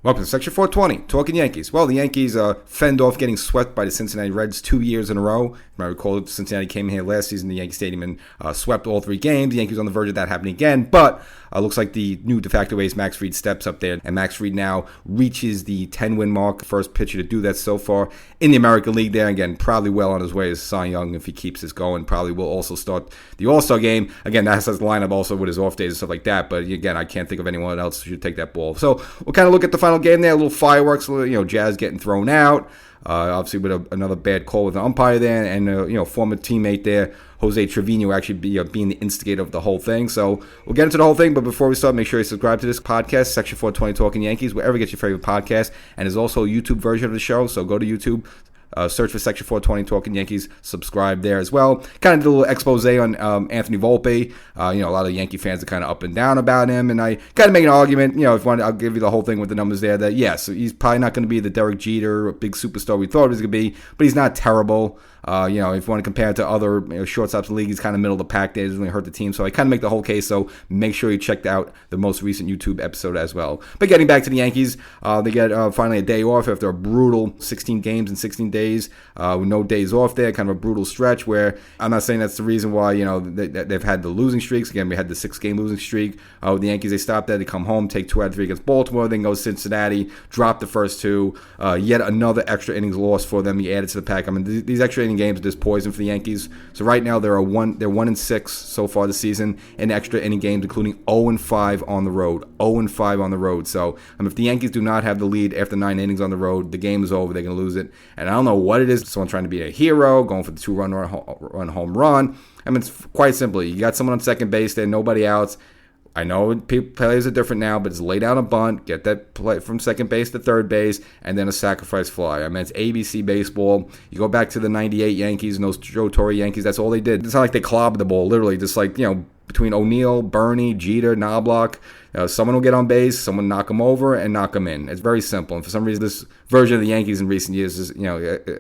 Welcome to Section 420, Talkin Yankees. Well, the Yankees fend off getting swept by the Cincinnati Reds 2 years in a row. I recall Cincinnati came here last season to Yankee Stadium and swept all 3 games. The Yankees on the verge of that happening again, but looks like the new de facto ace, Max Fried, steps up there, and Max Fried now reaches the 10-win mark. First pitcher to do that so far in the American League there. Again, probably well on his way as Cy Young if he keeps this going. Probably will also start the All-Star game. Again, that has his lineup also with his off days and stuff like that, but again, I can't think of anyone else who should take that ball. So we'll kind of look at the final game there, a little fireworks, Jazz getting thrown out. Obviously with another bad call with the umpire there, and former teammate there, Jose Trevino, actually being the instigator of the whole thing. So we'll get into the whole thing, but before we start, make sure you subscribe to this podcast, Section 420 Talkin Yankees, wherever you get your favorite podcast, and there's also a YouTube version of the show, so go to YouTube. Search for Section 420 Talkin Yankees. Subscribe there as well. Kind of did a little expose on Anthony Volpe. A lot of Yankee fans are kind of up and down about him, and I kind of make an argument. If you want, I'll give you the whole thing with the numbers there. That yes, he's probably not going to be the Derek Jeter, big superstar we thought he was going to be, but he's not terrible. If you want to compare it to other shortstops in the league, he's kind of middle of the pack there. He doesn't really hurt the team. So I kind of make the whole case. So make sure you check out the most recent YouTube episode as well. But getting back to the Yankees, they get finally a day off after a brutal 16 games in 16 days with no days off there. Kind of a brutal stretch where I'm not saying that's the reason why they've had the losing streaks. Again, we had the 6-game losing streak with the Yankees. They stopped that. They come home, take 2 out of 3 against Baltimore, then go Cincinnati, drop the first 2. Yet another extra innings loss for them. He added to the pack. I mean, these extra innings games are just poison for the Yankees. So right now they're 1-6 so far this season in extra inning games, including 0-5 on the road. 0-5 on the road. So if the Yankees do not have the lead after 9 innings on the road, the game is over. They're going to lose it. And I don't know what it is. Someone trying to be a hero, going for the 2-run home run. I mean, it's quite simply, you got someone on second base there, nobody else. I know players are different now, but it's lay down a bunt, get that play from second base to third base, and then a sacrifice fly. I mean, it's ABC baseball. You go back to the 98 Yankees and those Joe Torre Yankees, that's all they did. It's not like they clobbed the ball, literally, just like, between O'Neill, Bernie, Jeter, Knobloch, someone will get on base, someone knock them over, and knock them in. It's very simple. And for some reason, this version of the Yankees in recent years is,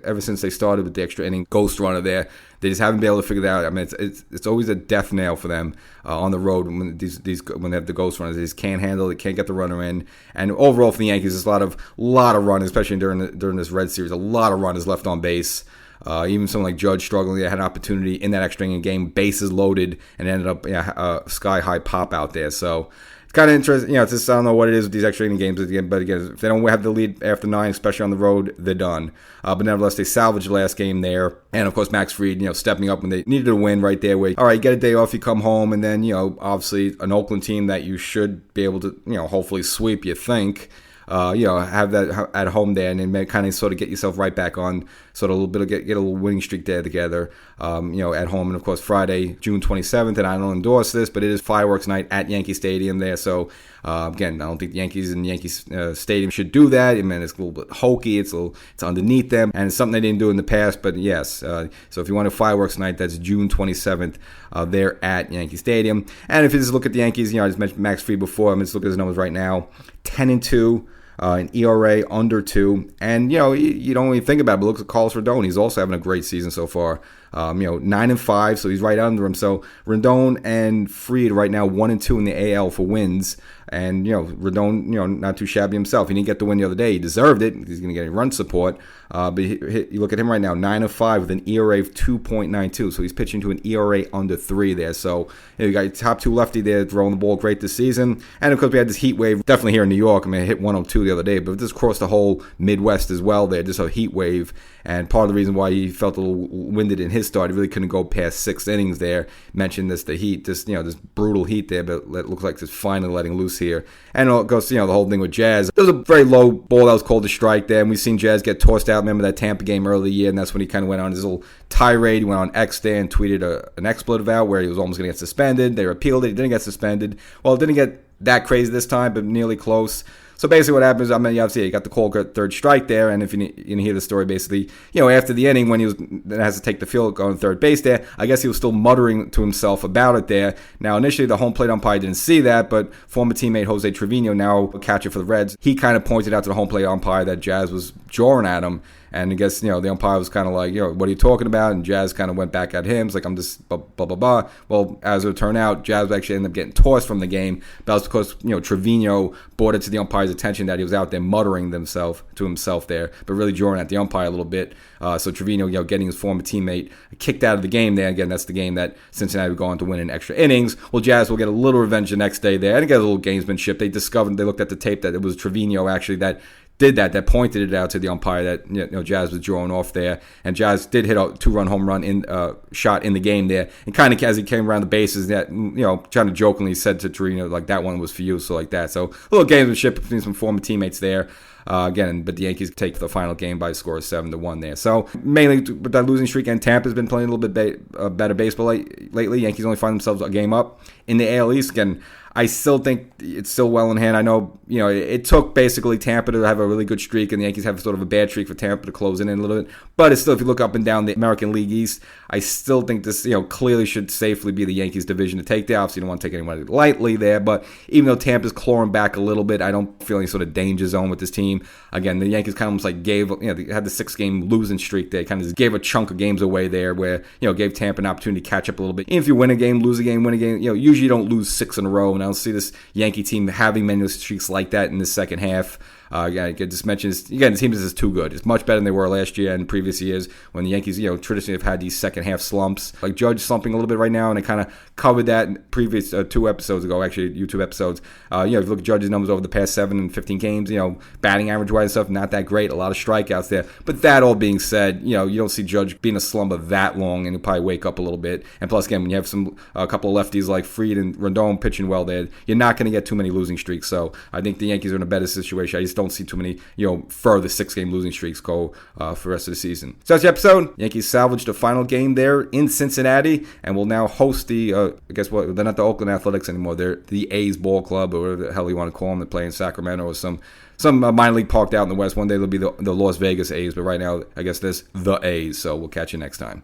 ever since they started with the extra inning ghost runner there, they just haven't been able to figure that out. I mean, it's always a death nail for them on the road when when they have the ghost runners. They just can't handle it, can't get the runner in. And overall for the Yankees, there's a lot of runs, especially during this Red Series. A lot of runners left on base. Even someone like Judge struggling, they had an opportunity in that extra inning game, bases loaded, and ended up sky-high pop out there. So it's kind of interesting. It's just, I don't know what it is with these extra inning games. But again, if they don't have the lead after 9, especially on the road, they're done. But nevertheless, they salvaged the last game there. And, of course, Max Fried, stepping up when they needed a win right there. Where, all right, you get a day off, you come home, and then, obviously an Oakland team that you should be able to, hopefully sweep, you think. Have that at home there, and then kind of sort of get yourself right back on sort of a little bit of get a little winning streak there together, at home. And of course, Friday, June 27th, and I don't endorse this, but it is fireworks night at Yankee Stadium there. So again, I don't think the Yankees and Yankees Stadium should do that. I mean, it's a little bit hokey. It's underneath them, and it's something they didn't do in the past. But yes, so if you want a fireworks night, that's June 27th there at Yankee Stadium. And if you just look at the Yankees, I just mentioned Max Fried before. I'm just looking at his numbers right now, 10-2. An ERA under 2, and you don't really think about it, but look at Carlos Rodon. He's also having a great season so far. 9-5, so he's right under him. So Rodon and Fried right now 1-2 in the AL for wins, and Rodon, not too shabby himself. He didn't get the win the other day. He deserved it. He's going to get run support. But you look at him right now, 9-5 with an ERA of 2.92. So he's pitching to an ERA under 3 there. So you got your top 2 lefty there throwing the ball great this season. And of course we had this heat wave definitely here in New York. I mean, it hit 102 the other day, but just across the whole Midwest as well there, just a heat wave. And part of the reason why he felt a little winded in his start, he really couldn't go past 6 innings there. Mentioned the heat, this brutal heat there, but it looks like it's finally letting loose here. And of course, the whole thing with Jazz. There was a very low ball that was called a strike there, and we've seen Jazz get tossed out. Remember that Tampa game early in the year, and that's when he kind of went on his little tirade. He went on X there and tweeted an expletive out where he was almost going to get suspended. They appealed it. He didn't get suspended. Well, it didn't get that crazy this time, but nearly close. So basically what happens, obviously you got the call third strike there, and if you hear the story, basically, after the inning when he has to take the field going third base there, I guess he was still muttering to himself about it there. Now initially the home plate umpire didn't see that, but former teammate Jose Trevino, now a catcher for the Reds, he kind of pointed out to the home plate umpire that Jazz was jawing at him. And I guess, the umpire was kind of like, what are you talking about? And Jazz kind of went back at him. It's like, I'm just blah, blah, blah, blah. Well, as it would turn out, Jazz actually ended up getting tossed from the game. That was because, Trevino brought it to the umpire's umpire's attention that he was out there muttering to himself there, but really drawing at the umpire a little bit. So Trevino, getting his former teammate kicked out of the game there. Again, that's the game that Cincinnati would go on to win in extra innings. Well, Jazz will get a little revenge the next day there. I think it was a little gamesmanship. They looked at the tape that it was Trevino actually that did that pointed it out to the umpire that Jazz was drawing off there, and Jazz did hit a 2-run home run shot in the game there, and kind of as he came around the bases, that trying to jokingly said to Trevino like that one was for you, so like that. So a little gamesmanship between some former teammates there. Again, but the Yankees take the final game by a score of 7-1 there. So mainly with that losing streak, and Tampa's been playing a little bit better baseball lately. Yankees only find themselves a game up in the AL East. Again, I still think it's still well in hand. I know, it took basically Tampa to have a really good streak, and the Yankees have sort of a bad streak for Tampa to close in a little bit. But it's still, if you look up and down the American League East, I still think this, clearly should safely be the Yankees' division to take there. Obviously, you don't want to take anyone lightly there, but even though Tampa's clawing back a little bit, I don't feel any sort of danger zone with this team. Again, the Yankees kind of almost like they had the 6-game losing streak. They kind of just gave a chunk of games away there where, gave Tampa an opportunity to catch up a little bit. If you win a game, lose a game, win a game, usually you don't lose 6 in a row, and I don't see this Yankee team having many streaks like that in the second half. I could just mention this, again, the team is just too good. It's much better than they were last year and previous years when the Yankees, traditionally have had these second half slumps. Like Judge slumping a little bit right now, and I kind of covered that in previous 2 episodes ago, actually, YouTube episodes. If you look at Judge's numbers over the past 7 and 15 games, batting average wise and stuff, not that great, a lot of strikeouts there. But that all being said, you don't see Judge being a slumber that long, and he'll probably wake up a little bit. And plus, again, when you have a couple of lefties like Fried and Rendon pitching well there, you're not going to get too many losing streaks. So I think the Yankees are in a better situation. I just don't see too many, further 6-game losing streaks go for the rest of the season. So that's the episode. Yankees salvaged the final game there in Cincinnati, and will now host the, they're not the Oakland Athletics anymore. They're the A's ball club, or whatever the hell you want to call them. They play in Sacramento or some minor league parked out in the West. One day they'll be the Las Vegas A's, but right now, I guess there's the A's. So we'll catch you next time.